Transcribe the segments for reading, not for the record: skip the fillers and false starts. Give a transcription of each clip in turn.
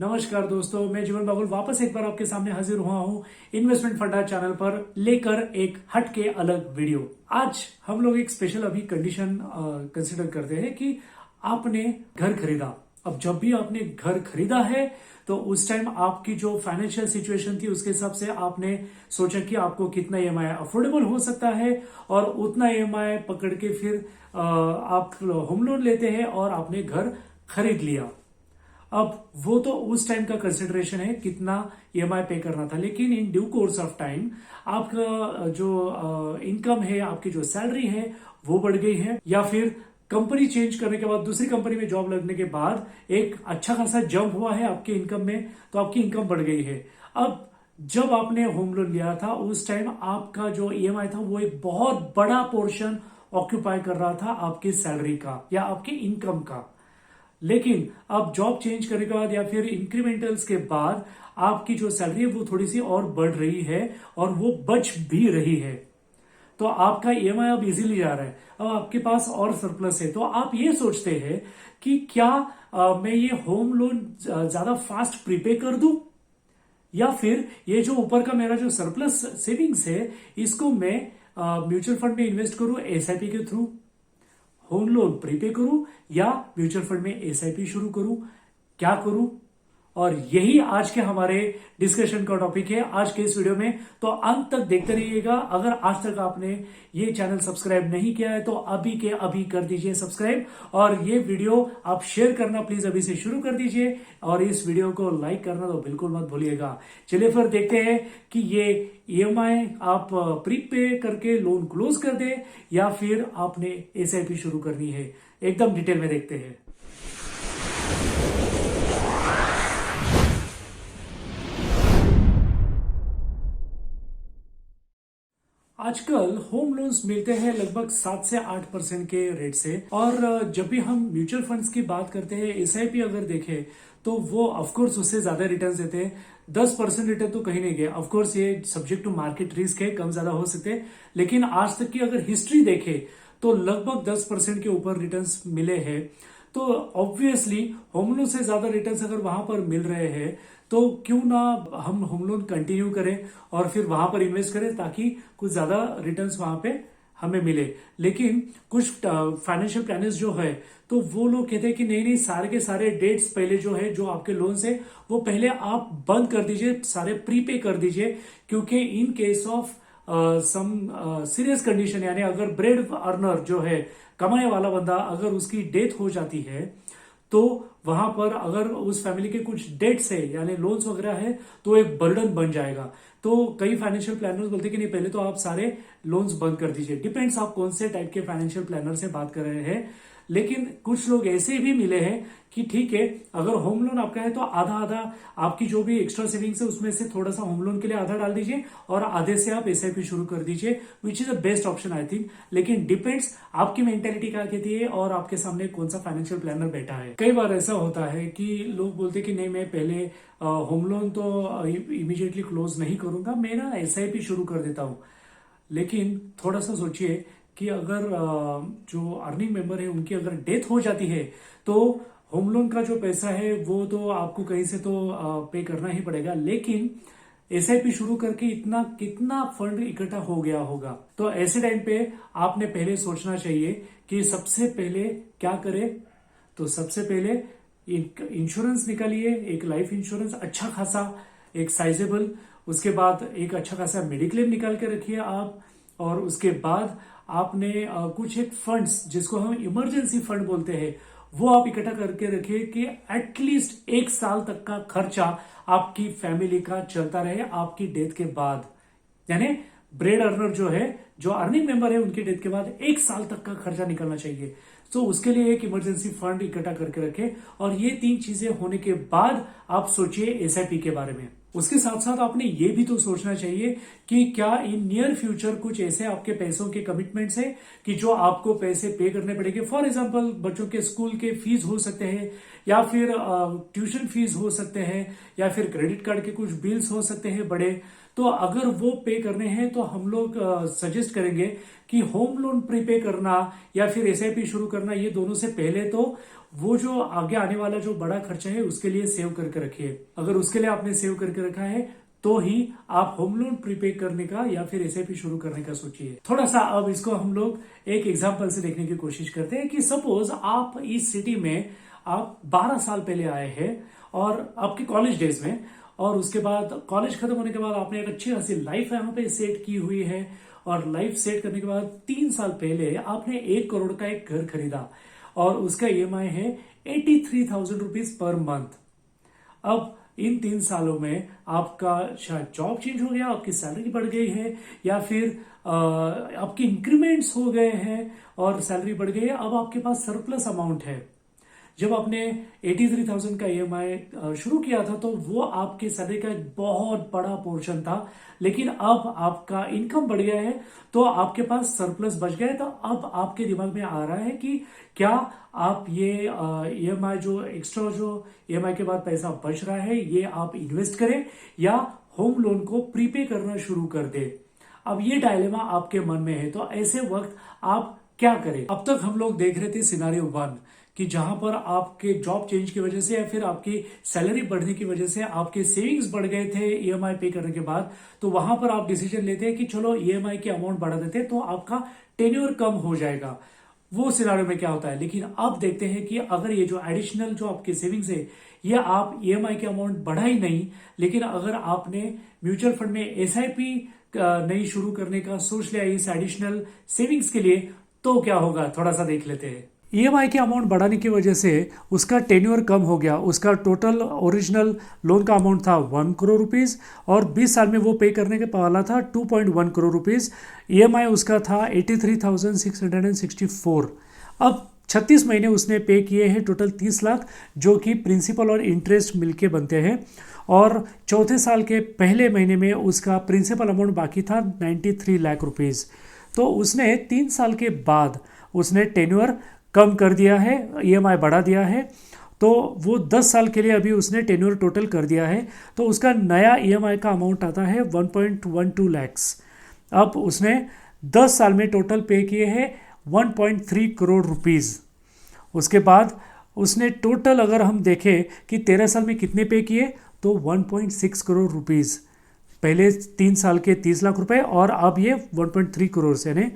नमस्कार दोस्तों, मैं जीवन बाबुल वापस एक बार आपके सामने हाजिर हुआ हूं इन्वेस्टमेंट फंडा चैनल पर लेकर एक हटके अलग वीडियो। आज हम लोग एक स्पेशल अभी कंडीशन कंसिडर करते हैं कि आपने घर खरीदा। अब जब भी आपने घर खरीदा है तो उस टाइम आपकी जो फाइनेंशियल सिचुएशन थी उसके हिसाब से आपने सोचा कि आपको कितना ईएमआई अफोर्डेबल हो सकता है और उतना ईएमआई पकड़ के फिर आप होम लोन लेते हैं और आपने घर खरीद लिया। अब वो तो उस टाइम का कंसिडरेशन है कितना ईएमआई पे करना था, लेकिन in due course of time आपका जो इनकम है, आपकी जो सैलरी है वो बढ़ गई है, या फिर कंपनी चेंज करने के बाद दूसरी कंपनी में जॉब लगने के बाद एक अच्छा खासा जंप हुआ है आपके इनकम में, तो आपकी इनकम बढ़ गई है। अब जब आपने होम लोन लिया था उस टाइम आपका जो ईएमआई था वो एक बहुत बड़ा पोर्शन ऑक्यूपाई कर रहा था आपकी सैलरी का या आपकी इनकम का। लेकिन अब जॉब चेंज करने के बाद या फिर इंक्रीमेंटल्स के बाद आपकी जो सैलरी है वो थोड़ी सी और बढ़ रही है और वो बच भी रही है, तो आपका ईएमआई अब इजीली जा रहा है। अब आपके पास और सरप्लस है, तो आप ये सोचते हैं कि क्या मैं ये होम लोन ज्यादा फास्ट प्रीपे कर दूं, या फिर ये जो ऊपर का मेरा जो सरप्लस सेविंग्स है इसको मैं म्यूचुअल फंड में इन्वेस्ट करूं एसआईपी के थ्रू, होम लोन प्रीपे करूं या म्यूचुअल फंड में एसआईपी शुरू करूं, क्या करूं? और यही आज के हमारे डिस्कशन का टॉपिक है आज के इस वीडियो में, तो अंत तक देखते रहिएगा। अगर आज तक आपने ये चैनल सब्सक्राइब नहीं किया है तो अभी के अभी कर दीजिए सब्सक्राइब, और ये वीडियो आप शेयर करना प्लीज अभी से शुरू कर दीजिए, और इस वीडियो को लाइक करना तो बिल्कुल मत भूलिएगा। चलिए फिर देखते हैं कि ये ईएमआई आप प्रीपे करके लोन क्लोज कर दे या फिर आपने एसआईपी शुरू करनी है, एकदम डिटेल में देखते हैं। आजकल होम लोन्स मिलते हैं लगभग 7 से 8% के रेट से, और जब भी हम म्यूचुअल फंड्स की बात करते हैं, एसआईपी अगर देखें तो वो ऑफकोर्स उससे ज्यादा रिटर्न देते हैं। 10% रिटर्न तो कहीं नहीं गए, ऑफकोर्स ये सब्जेक्ट टू मार्केट रिस्क है, कम ज्यादा हो सकते हैं, लेकिन आज तक की अगर हिस्ट्री देखे तो लगभग 10% के ऊपर रिटर्न्स मिले हैं। तो ऑब्वियसली होम लोन से ज्यादा रिटर्न्स अगर वहां पर मिल रहे हैं तो क्यों ना हम होम लोन कंटिन्यू करें और फिर वहां पर इन्वेस्ट करें ताकि कुछ ज्यादा रिटर्न्स वहां पे हमें मिले। लेकिन कुछ फाइनेंशियल प्लानर्स जो है तो वो लोग कहते हैं कि नहीं नहीं, सारे के सारे डेट्स पहले जो है, जो आपके लोन से वो पहले आप बंद कर दीजिए, सारे प्रीपे कर दीजिए, क्योंकि in case of some serious condition, यानी अगर ब्रेड अर्नर जो है, कमाने वाला बंदा, अगर उसकी डेथ हो जाती है तो वहां पर अगर उस फैमिली के कुछ डेट्स है यानी लोन्स वगैरह है तो एक बर्डन बन जाएगा। तो कई फाइनेंशियल प्लानर्स बोलते हैं कि नहीं, पहले तो आप सारे लोन्स बंद कर दीजिए। डिपेंड्स आप कौन से टाइप के फाइनेंशियल प्लानर से बात कर रहे हैं, लेकिन कुछ लोग ऐसे भी मिले हैं कि ठीक है, अगर होम लोन आपका है तो आधा आधा आपकी जो भी एक्स्ट्रा सेविंग्स है उसमें से थोड़ा सा होम लोन के लिए आधा डाल दीजिए और आधे से आप एसआईपी शुरू कर दीजिए, which is the best option I think. लेकिन डिपेंड्स आपकी मेंटेलिटी क्या कहती है और आपके सामने कौन सा फाइनेंशियल प्लानर बैठा है। कई बार ऐसा होता है कि लोग बोलते कि नहीं, मैं पहले होम लोन तो इमीडिएटली क्लोज नहीं करूंगा, मैं ना एसआईपी शुरू कर देता हूं। लेकिन थोड़ा सा सोचिए कि अगर जो अर्निंग मेंबर है उनकी अगर डेथ हो जाती है तो होम लोन का जो पैसा है वो तो आपको कहीं से तो पे करना ही पड़ेगा, लेकिन एसआईपी शुरू करके इतना कितना फंड इकट्ठा हो गया होगा। तो ऐसे टाइम पे आपने पहले सोचना चाहिए कि सबसे पहले क्या करें। तो सबसे पहले एक इंश्योरेंस निकालिए, एक लाइफ इंश्योरेंस अच्छा खासा, एक साइजेबल, उसके बाद एक अच्छा खासा मेडिक्लेम निकाल के रखिए आप, और उसके बाद आपने कुछ एक फंड्स जिसको हम इमरजेंसी फंड बोलते हैं वो आप इकट्ठा करके रखिए कि एटलीस्ट 1 साल तक का खर्चा आपकी फैमिली का चलता रहे आपकी डेथ के बाद। यानी ब्रेड अर्नर जो है, जो अर्निंग मेंबर है, उनकी डेथ के बाद 1 साल तक का खर्चा निकलना चाहिए। तो उसके लिए एक इमरजेंसी फंड इकट्ठा करके रखें, और ये 3 चीजें होने के बाद आप सोचिए एसआईपी के बारे में। उसके साथ साथ आपने ये भी तो सोचना चाहिए कि क्या इन नियर फ्यूचर कुछ ऐसे आपके पैसों के कमिटमेंट्स है कि जो आपको पैसे पे करने पड़ेंगे। फॉर एग्जांपल बच्चों के स्कूल के फीस हो सकते हैं, या फिर ट्यूशन फीस हो सकते हैं, या फिर क्रेडिट कार्ड के कुछ बिल्स हो सकते हैं बड़े। तो अगर वो पे करने हैं तो हम लोग सजेस्ट करेंगे कि होम लोन प्रीपे करना या फिर एसआईपी शुरू करना, ये दोनों से पहले तो वो जो आगे आने वाला जो बड़ा खर्चा है उसके लिए सेव करके रखिए। अगर उसके लिए आपने सेव करके रखा है तो ही आप होम लोन प्रीपे करने का या फिर एसआईपी शुरू करने का सोचिए। थोड़ा सा अब इसको हम लोग एक एग्जांपल से देखने की कोशिश करते हैं कि सपोज आप इस सिटी में आप 12 साल पहले आए हैं और आपके कॉलेज डेज में, और उसके बाद कॉलेज खत्म होने के बाद आपने एक अच्छी खासी लाइफ यहाँ पे सेट की हुई है, और लाइफ सेट करने के बाद 3 साल पहले आपने 1 करोड़ का एक घर खरीदा और उसका ईएमआई है 83,000 रुपीज पर मंथ। अब इन 3 सालों में आपका शायद जॉब चेंज हो गया, आपकी सैलरी बढ़ गई है, या फिर आपके इंक्रीमेंट्स हो गए हैं और सैलरी बढ़ गई है। अब आपके पास सरप्लस अमाउंट है। जब आपने 83,000 का ईएमआई शुरू किया था तो वो आपके सैलरी का एक बहुत बड़ा पोर्शन था, लेकिन अब आपका इनकम बढ़ गया है तो आपके पास सरप्लस बच गया है। तो अब आपके दिमाग में आ रहा है कि क्या आप ये ईएमआई जो एक्स्ट्रा जो ईएमआई के बाद पैसा बच रहा है ये आप इन्वेस्ट करें या होम लोन को प्रीपे करना शुरू कर दे। अब ये डायलेमा आपके मन में है, तो ऐसे वक्त आप क्या करें। अब तक हम लोग देख रहे थे सिनारियो 1 कि जहां पर आपके जॉब चेंज की वजह से या फिर आपकी सैलरी बढ़ने की वजह से आपके सेविंग्स बढ़ गए थे ईएमआई पे करने के बाद, तो वहां पर आप डिसीजन लेते हैं कि चलो ईएमआई की अमाउंट बढ़ा देते हैं तो आपका टेन्योर कम हो जाएगा। वो सिनारियो में क्या होता है। लेकिन अब देखते हैं कि अगर ये जो एडिशनल जो आपके सेविंग्स है ये आप ईएमआई की अमाउंट बढ़ा ही नहीं, लेकिन अगर आपने म्यूचुअल फंड में एसआईपी नहीं शुरू करने का सोच लिया इस एडिशनल सेविंग्स के लिए, तो क्या होगा थोड़ा सा देख लेते हैं। ईएमआई की अमाउंट बढ़ाने की वजह से उसका टेन्योर कम हो गया। उसका टोटल ओरिजिनल लोन का अमाउंट था 1 करोड़ रुपीस और 20 साल में वो पे करने के वाला था 2.1 करोड़ रुपीस। ईएमआई उसका था 83,664। अब 36 महीने उसने पे किए हैं, टोटल 30 लाख, जो कि प्रिंसिपल और इंटरेस्ट मिलके बनते हैं। और चौथे साल के पहले महीने में उसका प्रिंसिपल अमाउंट बाकी था 93 लाख रुपीस। तो उसने 3 साल के बाद उसने टेन्योर कम कर दिया है, ईएमआई बढ़ा दिया है, तो वो 10 साल के लिए अभी उसने टेन्योर टोटल कर दिया है। तो उसका नया ईएमआई का अमाउंट आता है 1.12 लैक्स। अब उसने 10 साल में टोटल पे किए हैं 1.3 करोड़ रुपीस। उसके बाद उसने टोटल अगर हम देखें कि 13 साल में कितने पे किए तो 1.6 करोड़ रुपीस। पहले 3 साल के 30 लाख रुपए और अब ये 1.3 करोड़ से यानी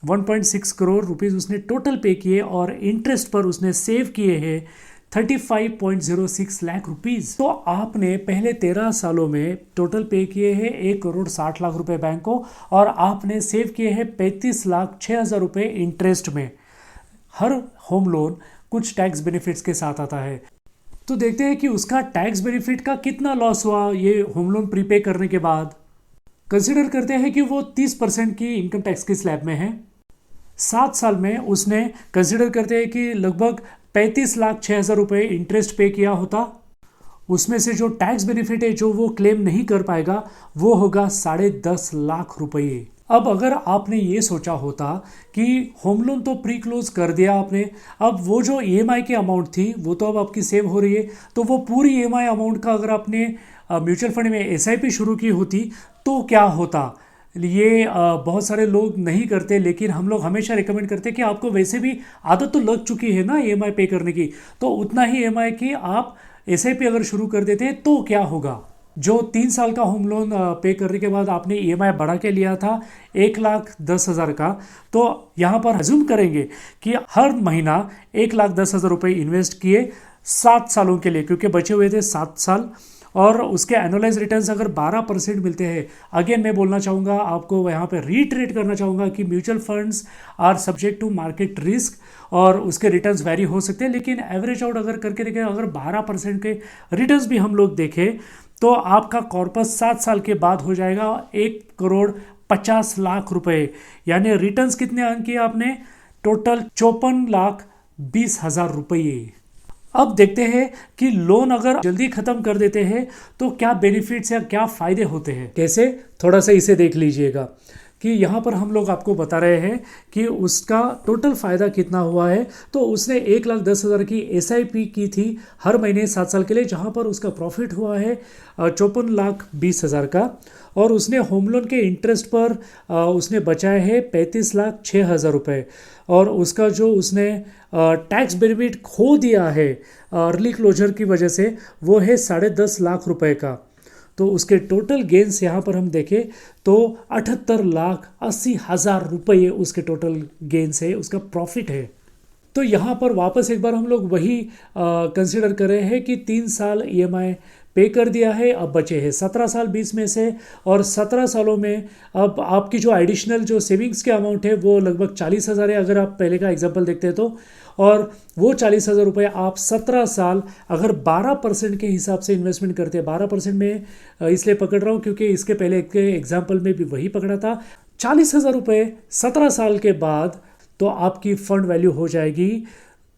1.6 करोड़ रुपीस उसने टोटल पे किए, और इंटरेस्ट पर उसने सेव किए हैं 35.06 लाख रुपीस। तो आपने पहले 13 सालों में टोटल पे किए हैं 1 करोड़ 60 लाख रुपए बैंक को, और आपने सेव किए हैं 35 लाख 6,000 रुपए इंटरेस्ट में। हर होम लोन कुछ टैक्स बेनिफिट्स के साथ आता है, तो देखते हैं कि उसका टैक्स बेनिफिट का कितना लॉस हुआ ये होम लोन प्रीपे करने के बाद। कंसिडर करते हैं कि वो 30% की इनकम टैक्स की स्लैब में है। 7 साल में उसने कंसिडर करते हैं कि लगभग 35 लाख 6,000 रुपये इंटरेस्ट पे किया होता। उसमें से जो टैक्स बेनिफिट है जो वो क्लेम नहीं कर पाएगा वो होगा 10.5 लाख रुपये। अब अगर आपने ये सोचा होता कि होम लोन तो प्री क्लोज कर दिया आपने, अब वो जो ईएमआई की अमाउंट थी वो तो अब आपकी सेव हो रही है, तो वो पूरी ईएमआई अमाउंट का अगर आपने म्यूचुअल फंड में एसआईपी शुरू की होती तो क्या होता। ये बहुत सारे लोग नहीं करते, लेकिन हम लोग हमेशा रिकमेंड करते हैं कि आपको वैसे भी आदत तो लग चुकी है ना ईएमआई पे करने की, तो उतना ही ईएमआई की आप एसआईपी अगर शुरू कर देते तो क्या होगा। जो 3 साल का होम लोन पे करने के बाद आपने ईएमआई बढ़ा के लिया था 1,10,000 का, तो यहाँ पर अज्यूम करेंगे कि हर महीना 1,10,000 रुपये इन्वेस्ट किए 7 सालों के लिए, क्योंकि बचे हुए थे 7 साल, और उसके एनुअलाइज रिटर्न्स अगर 12% मिलते हैं। अगेन मैं बोलना चाहूँगा आपको, यहाँ पे रीट्रेट करना चाहूँगा कि mutual funds are subject to market risk और उसके रिटर्न्स वेरी हो सकते हैं, लेकिन एवरेज आउट अगर करके देखें, अगर 12% के रिटर्न्स भी हम लोग देखें तो आपका कॉर्पस 7 साल के बाद हो जाएगा 1 करोड़ 50 लाख रुपए। यानी रिटर्न्स कितने अर्न किए आपने, टोटल 54,20,000 रुपये। अब देखते हैं कि लोन अगर जल्दी खत्म कर देते हैं तो क्या बेनिफिट्स या क्या फायदे होते हैं। कैसे, थोड़ा सा इसे देख लीजिएगा कि यहाँ पर हम लोग आपको बता रहे हैं कि उसका टोटल फायदा कितना हुआ है। तो उसने 1,10,000 की SIP की थी हर महीने 7 साल के लिए, जहाँ पर उसका प्रॉफिट हुआ है 54,20,000 का। और उसने होम लोन के इंटरेस्ट पर उसने बचाए है 35,06,000 रुपये। और उसका जो उसने टैक्स बेनिफिट खो दिया है अर्ली क्लोजर की वजह से, वो है 10.5 लाख रुपए का। तो उसके टोटल गेंस यहाँ पर हम देखें तो 78,80,000 रुपये उसके टोटल गेंस है, उसका प्रॉफिट है। तो यहाँ पर वापस एक बार हम लोग वही कंसिडर कर रहे हैं कि 3 साल EMI पे कर दिया है, अब बचे हैं 17 साल 20 में से। और 17 सालों में अब आपकी जो एडिशनल जो सेविंग्स के अमाउंट है वो लगभग 40,000 है, अगर आप पहले का एग्जांपल देखते हैं तो। और वो 40,000 रुपये आप 17 साल अगर 12% के हिसाब से इन्वेस्टमेंट करते हैं, 12% में इसलिए पकड़ रहा हूँ क्योंकि इसके पहले के एग्जाम्पल में भी वही पकड़ा था। 40,000 रुपये 17 साल के बाद तो आपकी फंड वैल्यू हो जाएगी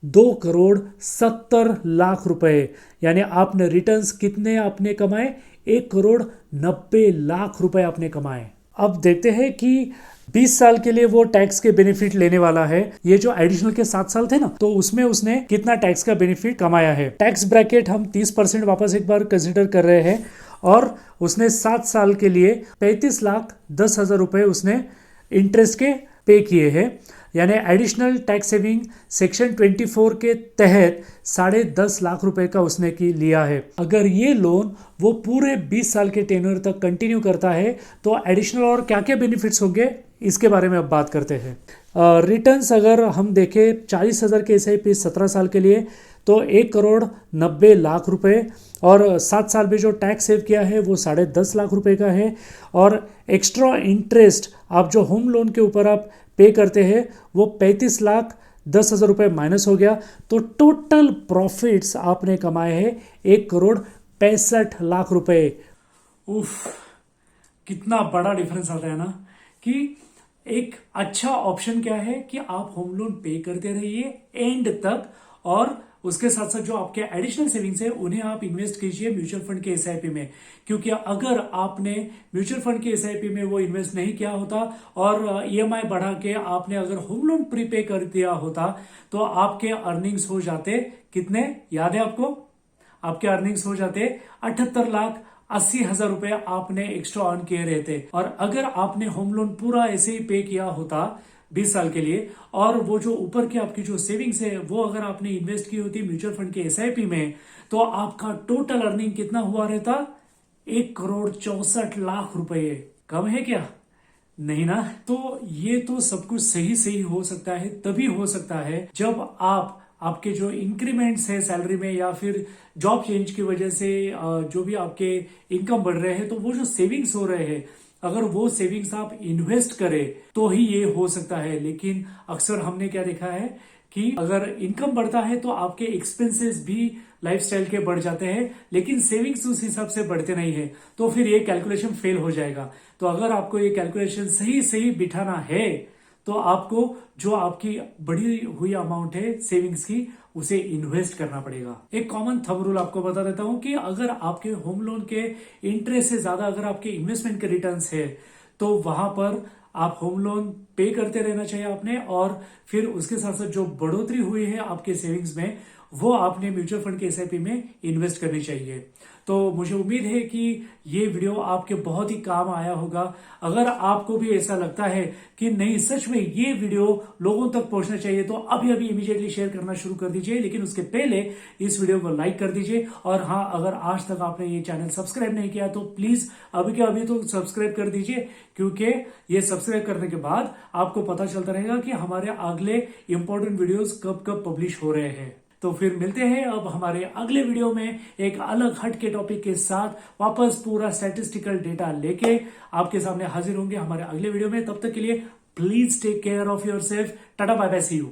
2,70,00,000 रुपए। यानी आपने रिटर्न्स कितने आपने कमाए, 1,90,00,000 रुपए आपने कमाए। अब देखते हैं कि 20 साल के लिए वो टैक्स के बेनिफिट लेने वाला है। ये जो एडिशनल के 7 साल थे ना, तो उसमें उसने कितना टैक्स का बेनिफिट कमाया है। टैक्स ब्रैकेट हम 30% वापस एक बार कंसिडर कर रहे हैं। और उसने 7 साल के लिए 35,10,000 रुपए उसने इंटरेस्ट के पे किए हैं। यानी एडिशनल टैक्स सेविंग सेक्शन 24 के तहत 10.5 लाख रुपए का उसने की लिया है। अगर ये लोन वो पूरे 20 साल के टेन्योर तक कंटिन्यू करता है तो एडिशनल और क्या क्या बेनिफिट्स होंगे इसके बारे में अब बात करते हैं। रिटर्न्स अगर हम देखें 40,000 के SIP 17 साल के लिए तो 1,90,00,000 रुपए। और 7 साल में जो टैक्स सेव किया है वो 10.5 लाख रुपए का है। और एक्स्ट्रा इंटरेस्ट आप जो होम लोन के ऊपर आप पे करते हैं वो 35,10,000 रुपये माइनस हो गया। तो टोटल प्रॉफिट्स आपने कमाए हैं 1,65,00,000 रुपए। उफ, कितना बड़ा डिफरेंस आता है ना। कि एक अच्छा ऑप्शन क्या है कि आप होम लोन पे करते रहिए एंड तक, और उसके साथ साथ जो आपके एडिशनल सेविंग्स है उन्हें आप इन्वेस्ट कीजिए म्यूचुअल फंड के SIP में। क्योंकि अगर आपने म्यूचुअल फंड के SIP में वो इन्वेस्ट नहीं किया होता और EMI बढ़ा के आपने अगर होम लोन प्रीपे कर दिया होता तो आपके अर्निंग्स हो जाते कितने, याद है आपको? आपके अर्निंग्स हो जाते 78,80,000 रुपए आपने एक्स्ट्रा अर्न किए रहते। और अगर आपने होम लोन पूरा ऐसे ही पे किया होता 20 साल के लिए, और वो जो ऊपर की आपकी जो सेविंग्स है वो अगर आपने इन्वेस्ट की होती म्यूचुअल फंड के SIP में, तो आपका टोटल अर्निंग कितना हुआ रहता, 1,64,00,000 रुपए। कम है क्या? नहीं ना। तो ये तो सब कुछ सही सही हो सकता है, तभी हो सकता है जब आपके जो इंक्रीमेंट्स है सैलरी में या फिर जॉब चेंज की वजह से जो भी आपके इनकम बढ़ रहे हैं, तो वो जो सेविंग्स हो रहे हैं अगर वो सेविंग्स आप इन्वेस्ट करें तो ही ये हो सकता है। लेकिन अक्सर हमने क्या देखा है कि अगर इनकम बढ़ता है तो आपके एक्सपेंसेस भी लाइफस्टाइल के बढ़ जाते हैं, लेकिन सेविंग्स उस हिसाब से बढ़ते नहीं है, तो फिर ये कैलकुलेशन फेल हो जाएगा। तो अगर आपको ये कैलकुलेशन सही सही बिठाना है तो आपको जो आपकी बढ़ी हुई अमाउंट है सेविंग्स की उसे इन्वेस्ट करना पड़ेगा। एक कॉमन थंब रूल आपको बता देता हूं कि अगर आपके होम लोन के इंटरेस्ट से ज्यादा अगर आपके इन्वेस्टमेंट के रिटर्न्स है तो वहां पर आप होम लोन पे करते रहना चाहिए आपने। और फिर उसके साथ साथ जो बढ़ोतरी हुई है आपके सेविंग्स में वो आपने म्यूचुअल फंड के SIP में इन्वेस्ट करनी चाहिए। तो मुझे उम्मीद है कि ये वीडियो आपके बहुत ही काम आया होगा। अगर आपको भी ऐसा लगता है कि नहीं सच में ये वीडियो लोगों तक पहुंचना चाहिए तो अभी अभी इमीडिएटली शेयर करना शुरू कर दीजिए। लेकिन उसके पहले इस वीडियो को लाइक कर दीजिए। और हाँ, अगर आज तक आपने ये चैनल सब्सक्राइब नहीं किया तो प्लीज अभी के अभी तो सब्सक्राइब कर दीजिए, क्योंकि ये सब्सक्राइब करने के बाद आपको पता चलता रहेगा कि हमारे अगले इंपॉर्टेंट वीडियोस कब कब पब्लिश हो रहे हैं। तो फिर मिलते हैं अब हमारे अगले वीडियो में एक अलग हट के टॉपिक के साथ, वापस पूरा स्टैटिस्टिकल डेटा लेके आपके सामने हाजिर होंगे हमारे अगले वीडियो में। तब तक के लिए please take care of yourself. टाटा बाय बाय, सी यू।